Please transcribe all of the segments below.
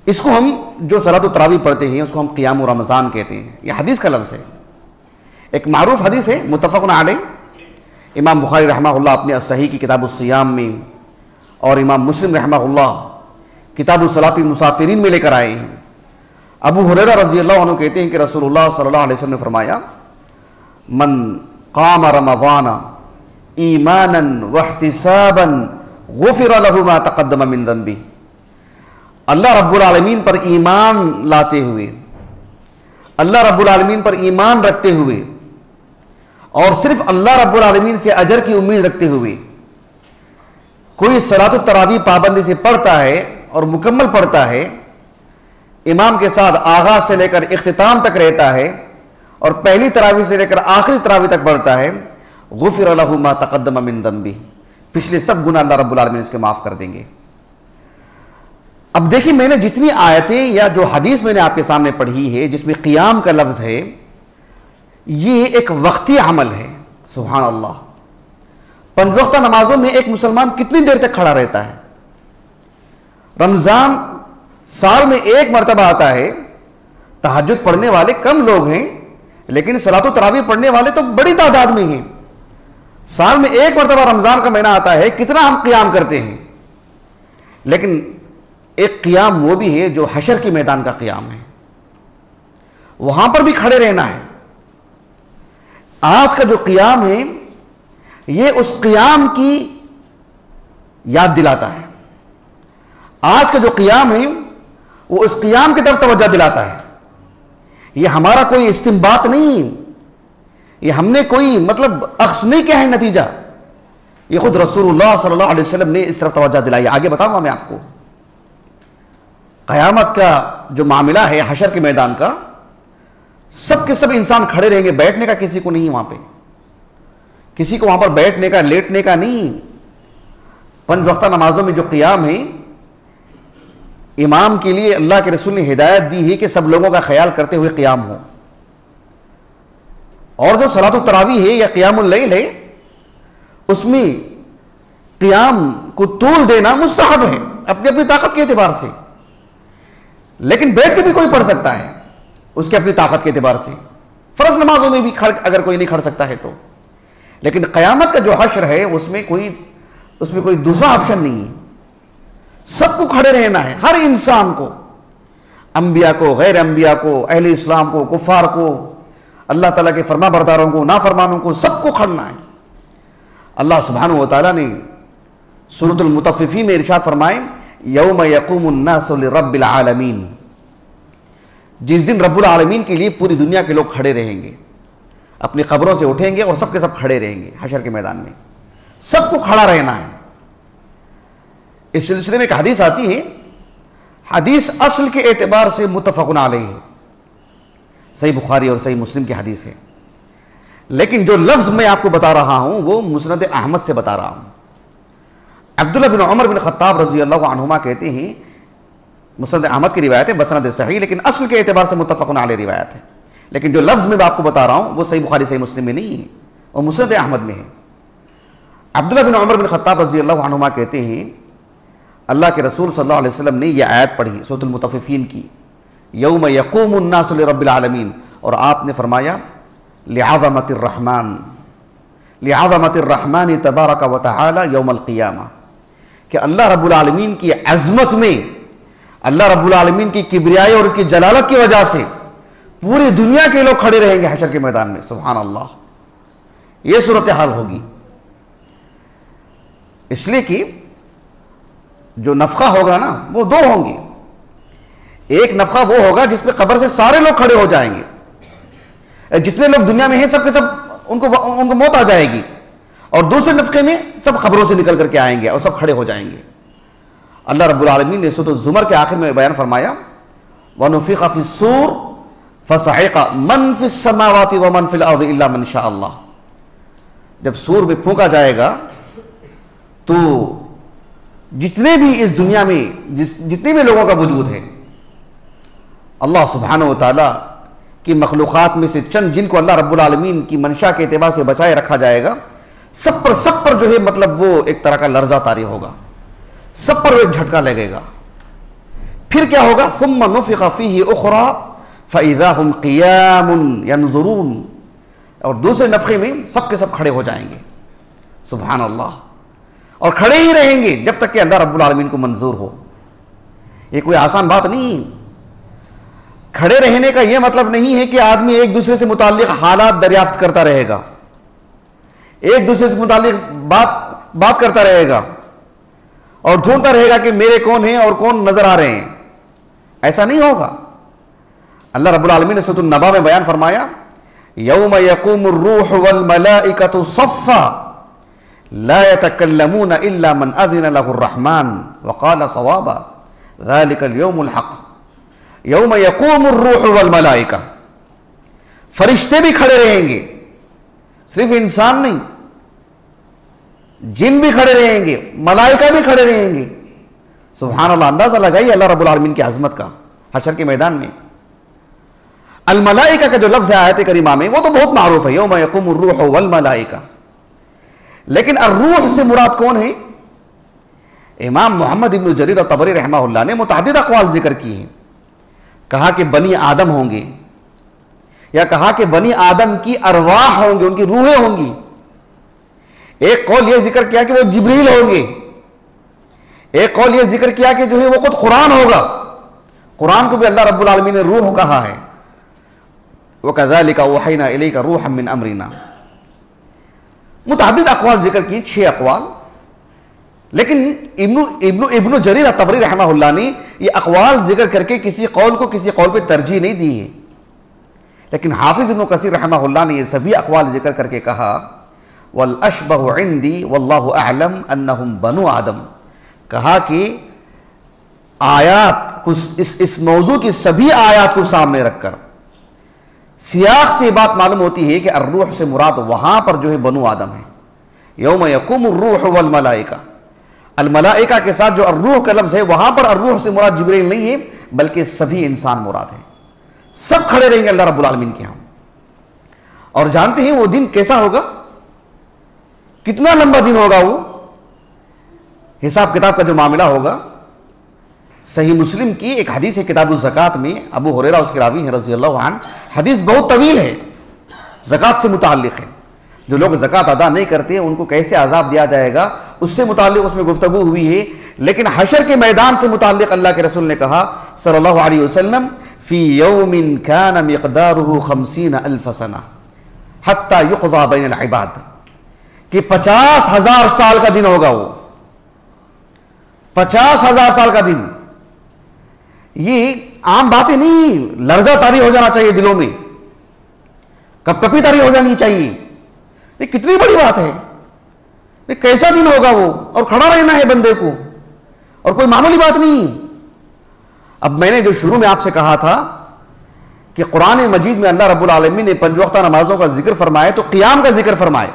اس کو ہم جو صلاۃ التراویح پڑھتے ہیں اس کو ہم قیام رمضان کہتے ہیں. یہ حدیث کا لفظ ہے, ایک معروف حدیث ہے متفق علیہ. امام بخاری رحمہ اللہ اپنے الصحیح کی کتاب الصیام میں اور امام مسلم رحمہ اللہ کتاب الصلاۃ المسافرین میں لے کر آئے ہیں. ابو ہریرہ رضی اللہ عنہ کہتے ہیں کہ رسول اللہ صلی اللہ علیہ وسلم نے فرمایا من قام رمضان ایمانا واحتسابا غفر له ما تقدم من ذنبه. اللہ رب العالمین پر ایمان لاتے ہوئے, اللہ رب العالمین پر ایمان رکھتے ہوئے اور صرف اللہ رب العالمین سے اجر کی امید رکھتے ہوئے کوئی صلاۃ التراویح پابندی سے پڑھتا ہے اور مکمل پڑھتا ہے, امام کے ساتھ آغاز سے لے کر اختتام تک رہتا ہے اور پہلی تراویح سے لے کر آخری تراویح تک پڑھتا ہے, غفر له ما تقدم من ذنبه, پچھلے سب گناہ اللہ رب العالمین اس کے معاف کر دیں گے. اب دیکھیں میں نے جتنی آیتیں یا جو حدیث میں نے آپ کے سامنے پڑھی ہے جس میں قیام کا لفظ ہے, یہ ایک وقتی عمل ہے. سبحان اللہ, 5 وقتہ نمازوں میں ایک مسلمان کتنی دیر تک کھڑا رہتا ہے؟ رمضان سال میں ایک مرتبہ آتا ہے, تہجد پڑھنے والے کم لوگ ہیں لیکن صلاۃ التراویح پڑھنے والے تو بڑی تعداد میں ہیں. سال میں ایک مرتبہ رمضان کا مہینہ آتا ہے, کتنا ہم قیام کرتے ہیں. لیکن ایک قیام وہ بھی ہے جو حشر کے میدان کا قیام ہے, وہاں پر بھی کھڑے رہنا ہے. آج کا جو قیام ہے یہ اس قیام کی یاد دلاتا ہے. آج کا جو قیام ہے وہ اس قیام کی طرف توجہ دلاتا ہے. یہ ہمارا کوئی استنباط نہیں, یہ ہم نے کوئی مطلب اخذ نہیں کیا ہے نتیجہ, یہ خود رسول اللہ صلی اللہ علیہ وسلم نے اس طرف توجہ دلائی. آگے بتاؤں گا میں آپ کو. قیامت کا جو معاملہ ہے حشر کے میدان کا, سب کے سب انسان کھڑے رہیں گے, بیٹھنے کا کسی کو نہیں, وہاں پہ کسی کو وہاں پر بیٹھنے کا لیٹنے کا نہیں. 5 وقتہ نمازوں میں جو قیام ہے, امام کے لیے اللہ کے رسول نے ہدایت دی ہے کہ سب لوگوں کا خیال کرتے ہوئے قیام ہو. اور جو صلاۃ التراویح ہے یا قیام اللیل ہے, اس میں قیام کو طول دینا مستحب ہے اپنی اپنی طاقت کے اعتبار سے, لیکن بیٹھ کے بھی کوئی پڑھ سکتا ہے اس کے اپنی طاقت کے اعتبار سے. فرض نمازوں میں بھی اگر کوئی نہیں کھڑ سکتا ہے تو. لیکن قیامت کا جو حشر ہے اس میں کوئی دوسرا آپشن نہیں ہے, سب کو کھڑے رہنا ہے, ہر انسان کو, انبیاء کو, غیر انبیاء کو, اہل اسلام کو, کفار کو, اللہ تعالیٰ کے فرما برداروں کو, نافرمانوں کو, سب کو کھڑنا ہے. اللہ سبحانہ و تعالیٰ نے سورۃ المطففین میں ارشاد فرمائے یوم یقوم الناس لرب العالمین, جس دن رب العالمین کے لیے پوری دنیا کے لوگ کھڑے رہیں گے, اپنی قبروں سے اٹھیں گے اور سب کے سب کھڑے رہیں گے حشر کے میدان میں, سب کو کھڑا رہنا ہے. اس سلسلے میں ایک حدیث آتی ہے, حدیث اصل کے اعتبار سے متفق علیہ ہے, صحیح بخاری اور صحیح مسلم کی حدیث ہے, لیکن جو لفظ میں آپ کو بتا رہا ہوں وہ مسند احمد سے بتا رہا ہوں. عبداللہ بن عمر بن خطاب رضی اللہ عنہما کہتے ہیں, مسند احمد کی روایت ہے بسند صحیح, لیکن اصل کے اعتبار سے متفق علیہ روایت ہے, لیکن جو لفظ میں آپ کو بتا رہا ہوں وہ صحیح بخاری صحیح مسلم میں نہیں ہے, وہ مسند احمد میں ہے. عبداللہ بن عمر بن خطاب رضی اللہ عنہما کہتے ہیں اللہ کے رسول صلی اللہ علیہ وسلم نے یہ آیت پڑھی سورۃ المطففین کی, یوم یقوم الناس لرب العالمین, اور آپ نے فرمایا لعظمت الرحمن تبارک و تعالی یوم القیامہ, کہ اللہ رب العالمین کی عظمت میں, اللہ رب العالمین کی کبریائی اور اس کی جلالت کی وجہ سے پوری دنیا کے لوگ کھڑے رہیں گے حشر کے میدان میں. سبحان اللہ, یہ صورتحال ہوگی. اس لیے کہ جو نفخہ ہوگا نا وہ 2 ہوں گے. ایک نفخہ وہ ہوگا جس پہ قبر سے سارے لوگ کھڑے ہو جائیں گے, جتنے لوگ دنیا میں ہیں سب کے سب ان کو موت آ جائے گی, اور دوسرے نفخے میں سب قبروں سے نکل کر کے آئیں گے اور سب کھڑے ہو جائیں گے. اللہ رب العالمین نے سورۃ الزمر کے آخر میں بیان فرمایا وَنُفِخَ فِي الصُّورِ فَصَعِقَ مَنْ فِي السَّمَاوَاتِ وَمَنْ فِي الْأَرْضِ إِلَّا مَنْ شَاءَ اللَّهُ, جب سور میں پھونکا جائے گا تو جتنے بھی اس دنیا میں جتنے بھی لوگوں کا وجود ہے, اللہ سبحانہ و تعالیٰ کی مخلوقات میں سے چند جن کو اللہ رب العالمین کی منشا کے اعتبار سے بچائے رکھا جائے گا, سب پر جو ہے مطلب وہ ایک طرح کا لرزہ طاری ہوگا, سب پر وہ ایک جھٹکا لگے گا. پھر کیا ہوگا؟ ثم نفخ فیہ اخری فاذا هم قیام ینظرون، اور دوسرے نفخے میں سب کے سب کھڑے ہو جائیں گے. سبحان اللہ. اور کھڑے ہی رہیں گے جب تک کہ اللہ رب العالمین کو منظور ہو. یہ کوئی آسان بات نہیں. کھڑے رہنے کا یہ مطلب نہیں ہے کہ آدمی ایک دوسرے سے متعلق حالات دریافت کرتا رہے گا، ایک دوسرے سے متعلق بات کرتا رہے گا اور ڈھونڈتا رہے گا کہ میرے کون ہیں اور کون نظر آ رہے ہیں. ایسا نہیں ہوگا. اللہ رب العالمین نے سورۃ النبا میں بیان فرمایا یوم یقوم الروح والملائکۃ صفا لا يتكلمون الا من اذن له الرحمن وقال صوابا ذلك اليوم الحق. یوم یقوم الروح والملائکہ، فرشتے بھی کھڑے رہیں گے، صرف انسان نہیں، جن بھی کھڑے رہیں گے، ملائکہ بھی کھڑے رہیں گے. سبحان اللہ. اندازہ لگائیے اللہ رب العالمین کی عظمت کا حشر کے میدان میں. الملائکہ کا جو لفظ ہے آیت کریمہ میں وہ تو بہت معروف ہے، یوم یقوم الروح والملائکہ. لیکن الروح سے مراد کون ہے؟ امام محمد ابن جریر طبری رحمہ اللہ نے متعدد اقوال ذکر کی ہیں. کہا کہ بنی آدم ہوں گے، یا کہا کہ بنی آدم کی ارواح ہوں گے، ان کی روحیں ہوں گی. ایک قول یہ ذکر کیا کہ وہ جبریل ہوں گے. ایک قول یہ ذکر کیا کہ جو ہے وہ خود قرآن ہوگا. قرآن کو بھی اللہ رب العالمین نے روح کہا ہے. وَكَذَلِكَ أَوْحَيْنَا إِلَيْكَ رُوحًا مِّنْ أَمْرِنَا. متعدد اقوال ذکر کی، 6 اقوال. لیکن ابن جریر طبری رحمہ اللہ نے یہ اقوال ذکر کر کے کسی قول کو کسی قول پہ ترجیح نہیں دی ہے. لیکن حافظ ابن کثیر رحمہ اللہ نے یہ سبھی اقوال ذکر کر کے کہا وَالْأَشْبَهُ عِنْدِي وَاللَّهُ أَعْلَمْ أَنَّهُمْ بَنُو آدم. کہا کہ آیات کو اس موضوع کی سبھی آیات کو سامنے رکھ کر سیاق سے بات معلوم ہوتی ہے کہ الروح سے مراد وہاں پر جو ہے بنو آدم ہے. یوم یقوم الروح والملائکہ، الملائکہ کے ساتھ جو الروح کا لفظ ہے وہاں پر الروح سے مراد جبریل نہیں ہے بلکہ سبھی انسان مراد ہیں. سب کھڑے رہیں گے اللہ رب العالمین کے ہاں. اور جانتے ہیں وہ دن کیسا ہوگا؟ کتنا لمبا دن ہوگا وہ؟ حساب کتاب کا جو معاملہ ہوگا. صحیح مسلم کی ایک حدیث ہے کتاب الزکوٰۃ میں، ابو ہریرہ اس کے راوی ہیں رضی اللہ عنہ. حدیث بہت طویل ہے، زکوٰۃ سے متعلق ہے. جو لوگ زکوٰۃ ادا نہیں کرتے ان کو کیسے عذاب دیا جائے گا اس سے متعلق اس میں گفتگو ہوئی ہے. لیکن حشر کے میدان سے متعلق اللہ کے رسول نے کہا صلی اللہ علیہ وسلم فی یوم کان مقدارہ 50,000 سنہ حتی یقضی بین العباد، کہ 50,000 سال کا دن ہوگا. وہ 50,000 سال کا دن، یہ عام باتیں نہیں. لرزہ طاری ہو جانا چاہیے دلوں میں، کپ کپی طاری ہو جانی چاہیے. یہ کتنی بڑی بات ہے. یہ کیسا دن ہوگا وہ، اور کھڑا رہنا ہے بندے کو، اور کوئی معمولی بات نہیں. اب میں نے جو شروع میں آپ سے کہا تھا کہ قرآن مجید میں اللہ رب العالمین نے 5 وقتہ نمازوں کا ذکر فرمائے تو قیام کا ذکر فرمائے.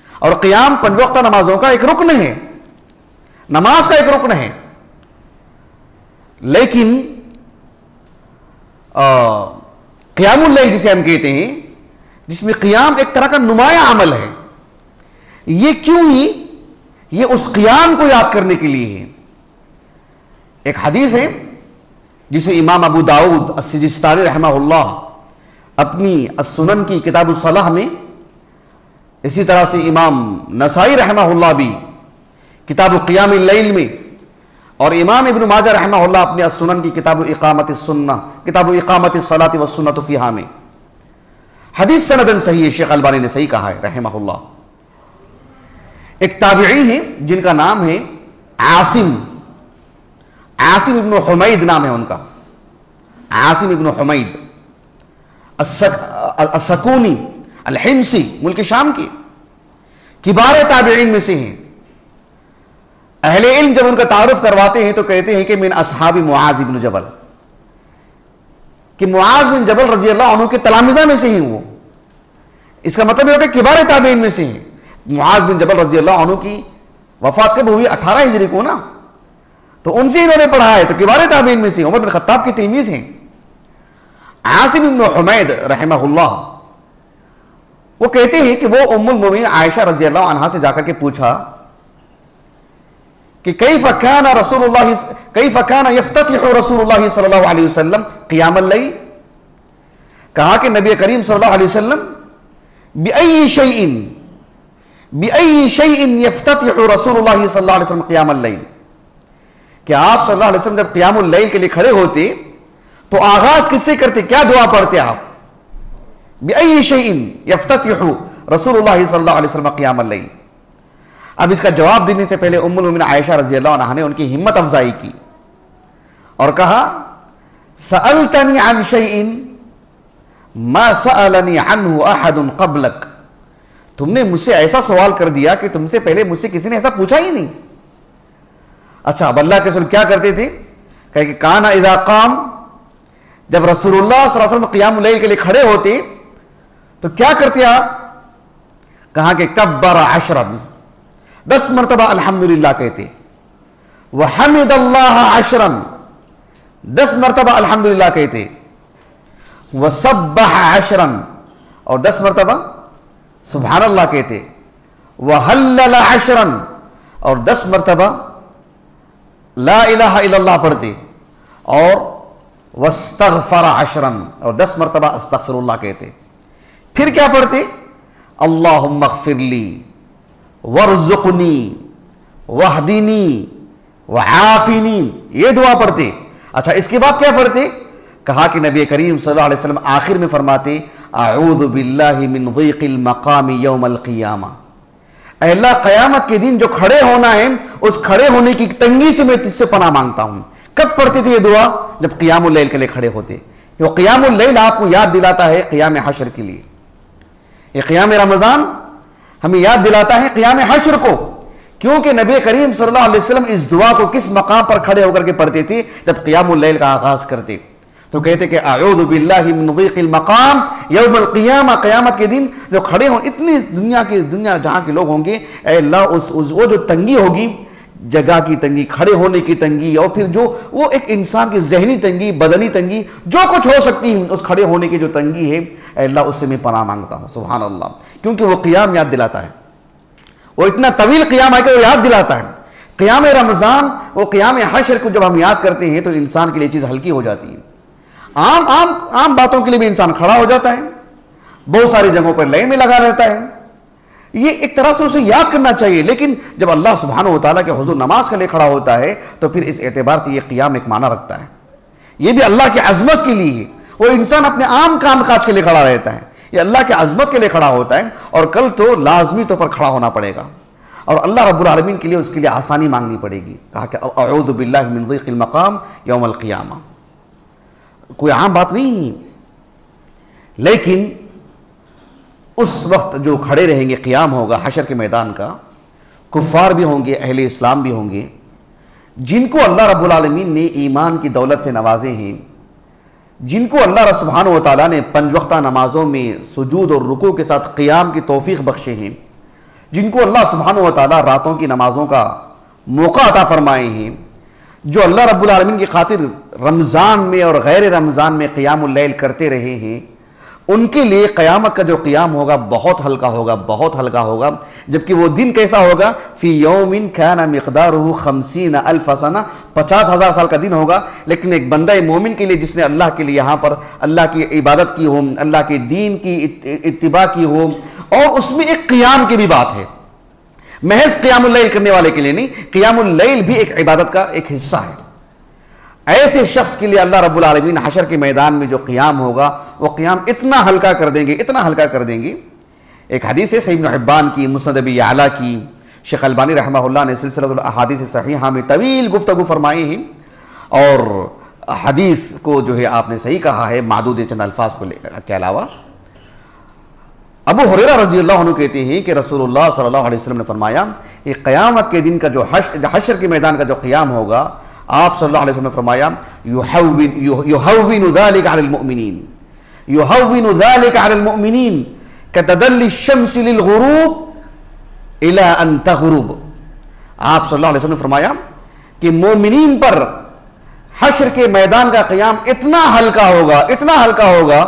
اور قیام 5 وقتہ نمازوں کا ایک رکن ہے، نماز کا ایک رکن ہے. لیکن قیام اللیل جسے ہم کہتے ہیں، جس میں قیام ایک طرح کا نمایاں عمل ہے. یہ کیوں ہی؟ یہ اس قیام کو یاد کرنے کے لیے ہے. ایک حدیث ہے جسے امام ابو داؤد السجستانی رحمہ اللہ اپنی السنن کی کتاب الصلاح میں، اسی طرح سے امام نسائی رحمہ اللہ بھی کتاب قیام اللیل میں، اور امام ابن ماجہ رحمہ اللہ اپنے السنن کی کتاب اقامت السنہ، کتاب اقامت الصلاۃ والسنۃ فیہا میں، حدیث سندن صحیح ہے. شیخ البانی نے صحیح کہا ہے رحمہ اللہ. ایک تابعی ہیں جن کا نام ہے عاصم ابن حمید نام ہے ان کا، عاصم ابن حمید السکونی الحمصی، ملک شام کے کبار تابعین میں سے ہیں. اہل علم جب ان کا تعارف کرواتے ہیں تو کہتے ہیں کہ من اصحاب معاذ بن جبل، کہ معاذ بن جبل رضی اللہ عنہ کے تلامذہ میں سے ہیں وہ. اس کا مطلب یہ ہوتا ہے کہ کبار تابعین میں سے ہیں. معاذ بن جبل رضی اللہ عنہ کی وفات کب ہوئی؟ 18 ہجری کو نا. تو ان سے انہوں نے پڑھا ہے، تو کبار تابعین میں سے عمر بن خطاب کے تلمیذ ہیں. عاصم بن حمید رحمہ اللہ وہ کہتے ہیں کہ وہ ام المومنین عائشہ رضی اللہ عنہا سے جا کر کے پوچھا کہ کیف کان یفتتح رسول اللہ صلی اللہ علیہ وسلم قیام اللیل، کہا کہ نبی کریم صلی اللہ علیہ وسلم بأی شیء یفتتح رسول اللہ صلی اللہ علیہ وسلم قیام اللیل، کہ آپ صلی اللہ علیہ وسلم جب قیام اللیل کے لیے کھڑے ہوتے تو آغاز کس سے کرتے، کیا دعا پڑھتے آپ؟ بأی شیء یفتتح رسول اللہ صلی اللہ علیہ وسلم قیام اللیل۔ اب اس کا جواب دینے سے پہلے ام المؤمنین عائشہ رضی اللہ عنہا نے ان کی ہمت افزائی کی اور کہا سألتنی عن شیء ما سألنی عنہ احد قبلک، تم نے مجھ سے ایسا سوال کر دیا کہ تم سے پہلے مجھ سے کسی نے ایسا پوچھا ہی نہیں۔ اچھا، اب اللہ کے رسول کیا کرتے تھے؟ کہ کان اذا قام، جب رسول اللہ صلی اللہ علیہ وسلم قیام اللیل کے لیے کھڑے ہوتے تو کیا کرتے آپ؟ کہا کہ کبر 10 مرتبہ الحمدللہ کہتے، وحمد اللہ 10 مرتبہ الحمدللہ کہتے، وسبح اور 10 مرتبہ سبحان اللہ کہتے، وحلل اور 10 مرتبہ لا الہ الا اللہ پڑھتے، اور واستغفر اور 10 مرتبہ استغفر اللہ کہتے۔ پھر کیا پڑھتے؟ اللہم اغفر لی وارزقنی واہدنی وعافنی، یہ دعا پڑھتے۔ اچھا، اس کے بعد کیا پڑھتے؟ کہا کہ نبی کریم صلی اللہ علیہ وسلم آخر میں فرماتے اعوذ باللہ من ضیق المقام یوم القیامہ، اے اللہ قیامت کے دن جو کھڑے ہونا ہے اس کھڑے ہونے کی تنگی سے میں تجھ سے پناہ مانگتا ہوں۔ کب پڑھتے تھے یہ دعا؟ جب قیام اللیل کے لیے کھڑے ہوتے۔ وہ قیام اللیل آپ کو یاد دلاتا ہے قیام حشر کے لیے، یہ قیام رمضان ہمیں یاد دلاتا ہے قیام حشر کو، کیونکہ نبی کریم صلی اللہ علیہ وسلم اس دعا کو کس مقام پر کھڑے ہو کر کے پڑھتے تھے؟ جب قیام اللیل کا آغاز کرتے تو کہتے کہ اعوذ باللہ من ضیق المقام یوم القیامہ، قیامت کے دن جو کھڑے ہوں، اتنی دنیا جہاں کے لوگ ہوں گے، اے اللہ وہ جو تنگی ہوگی، جگہ کی تنگی، کھڑے ہونے کی تنگی، اور پھر جو وہ ایک انسان کی ذہنی تنگی، بدنی تنگی، جو کچھ ہو سکتی ہے اس کھڑے ہونے کی جو تنگی ہے، اے اللہ اس سے میں پناہ مانگتا ہوں۔ سبحان اللہ، کیونکہ وہ قیام یاد دلاتا ہے، وہ اتنا طویل قیام ہے کہ وہ یاد دلاتا ہے۔ قیام رمضان، وہ قیام حشر کو جب ہم یاد کرتے ہیں تو انسان کے لیے چیز ہلکی ہو جاتی ہے۔ عام باتوں کے لیے بھی انسان کھڑا ہو جاتا ہے، بہت ساری جگہوں پر لائن میں لگا رہتا ہے، یہ ایک طرح سے اسے یاد کرنا چاہیے، لیکن جب اللہ سبحانہ وتعالیٰ کے حضور نماز کے لیے کھڑا ہوتا ہے تو پھر اس اعتبار سے یہ قیام ایک معنی رکھتا ہے، یہ بھی اللہ کی عظمت کے لیے ہے۔ وہ انسان اپنے عام کام کاج کے لیے کھڑا رہتا ہے، یہ اللہ کی عظمت کے لیے کھڑا ہوتا ہے، اور کل تو لازمی طور پر کھڑا ہونا پڑے گا، اور اللہ رب العالمین کے لیے اس کے لیے آسانی مانگنی پڑے گی۔ کہا کہ اعوذ باللہ من ضیق المقام یوم القیامہ، کوئی عام بات نہیں، لیکن اس وقت جو کھڑے رہیں گے، قیام ہوگا حشر کے میدان کا، کفار بھی ہوں گے، اہل اسلام بھی ہوں گے، جن کو اللہ رب العالمین نے ایمان کی دولت سے نوازے ہیں، جن کو اللہ سبحانہ وتعالیٰ نے 5 وقتہ نمازوں میں سجود اور رکوع کے ساتھ قیام کی توفیق بخشے ہیں، جن کو اللہ سبحانہ وتعالیٰ راتوں کی نمازوں کا موقع عطا فرمائے ہیں، جو اللہ رب العالمین کی خاطر رمضان میں اور غیر رمضان میں قیام اللیل کرتے رہے ہیں، ان کے لیے قیامت کا جو قیام ہوگا بہت ہلکا ہوگا، بہت ہلکا ہوگا۔ جبکہ وہ دن کیسا ہوگا؟ فی یوم کان مقدارہ 50,000 سنہ، 50,000 سال کا دن ہوگا، لیکن ایک بندہ مومن کے لیے جس نے اللہ کے لیے یہاں پر اللہ کی عبادت کی ہو، اللہ کے دین کی اتباع کی ہو، اور اس میں ایک قیام کی بھی بات ہے، محض قیام اللیل کرنے والے کے لیے نہیں، قیام اللیل بھی ایک عبادت کا ایک حصہ ہے۔ ایسے شخص کے لیے اللہ رب العالمین حشر کے میدان میں جو قیام ہوگا، وہ قیام اتنا ہلکا کر دیں گے، اتنا ہلکا کر دیں گے۔ ایک حدیث ہے صحیح ابن حبان کی، مسند ابی یعلا کی، شیخ البانی رحمہ اللہ نے سلسلہ الاحادیث صحیحہ میں طویل گفتگو فرمائی ہے، اور حدیث کو جو ہے آپ نے صحیح کہا ہے معدود چند الفاظ کے علاوہ۔ ابو ہریرہ رضی اللہ عنہ کہتے ہیں کہ رسول اللہ صلی اللہ علیہ وسلم نے فرمایا کہ قیامت کے دن کا جو حشر کے میدان کا جو قیام ہوگا، آپ صلی اللہ علیہ وسلم نے فرمایا یحون ذلك علی المؤمنین، یحون ذلك علی المؤمنین کتدلی الشمس للغروب الی ان تغرب۔ آپ صلی اللہ علیہ وسلم نے فرمایا کہ مومنین پر حشر کے میدان کا قیام اتنا ہلکا ہوگا، اتنا ہلکا ہوگا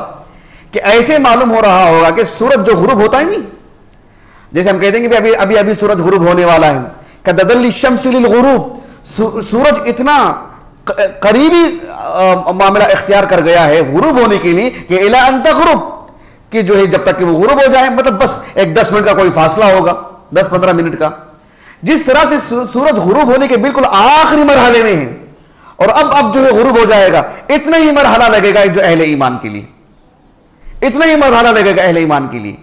کہ ایسے معلوم ہو رہا ہوگا کہ سورج جو غروب ہوتا ہے نہیں، جیسے ہم کہتے ہیں کہ ابھی سورج غروب ہونے والا ہے، کددل الشمس للغروب، سورج اتنا قریبی معاملہ اختیار کر گیا ہے غروب ہونے کے لیے کہ الی ان تغرب، کہ جو ہے جب تک کہ وہ غروب ہو جائے، مطلب بس ایک 10 منٹ کا کوئی فاصلہ ہوگا، 10-15 منٹ کا. جس طرح سے سورج غروب ہونے کے بالکل آخری مرحلے میں ہے اور اب جو ہے غروب ہو جائے گا، اتنا ہی مرحلہ لگے گا جو اہل ایمان کے لیے، اتنا ہی مرحلہ لگے گا اہل ایمان کے لیے.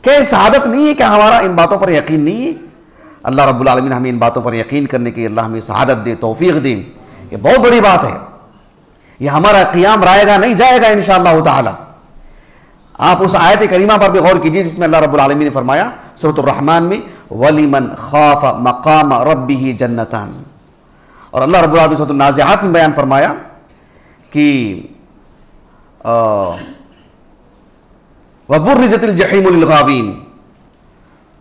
کہ سعادت نہیں ہے کہ ہمارا ان باتوں پر یقین نہیں ہے؟ اللہ رب العالمین ہمیں ان باتوں پر یقین کرنے کی اللہ ہمیں سعادت دے، توفیق دے. یہ بہت بڑی بات ہے. یہ ہمارا قیام رائے گا نہیں جائے گا انشاءاللہ تعالی. آپ اس آیت کریمہ پر بھی غور کیجیے جس میں اللہ رب العالمین نے فرمایا سورۃ الرحمن میں وَلِمَنْ خَافَ مَقَامَ رَبِّهِ جَنَّتَانِ، اور اللہ رب العالمین سورۃ النازعات میں بیان فرمایا کہ وَبُرِّزَتِ الْجَحِيمُ لِلْغَاوِينَ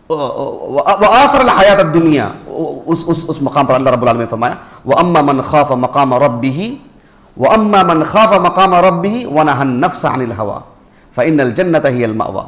وَآثَرَ الْحَيَاةَ الدُّنْيَا، اس مقام پر اللہ رب العالمین نے فرمایا وَأَمَّا مَنْ خَافَ مَقَامَ رَبِّهِ وَأَمَّا مَنْ خَافَ مَقَامَ رَبِّهِ وَنَهَى النَّفْسَ عَنِ الْهَوَىٰ فَإِنَّ الْجَنَّةَ هِيَ الْمَأْوَىٰ.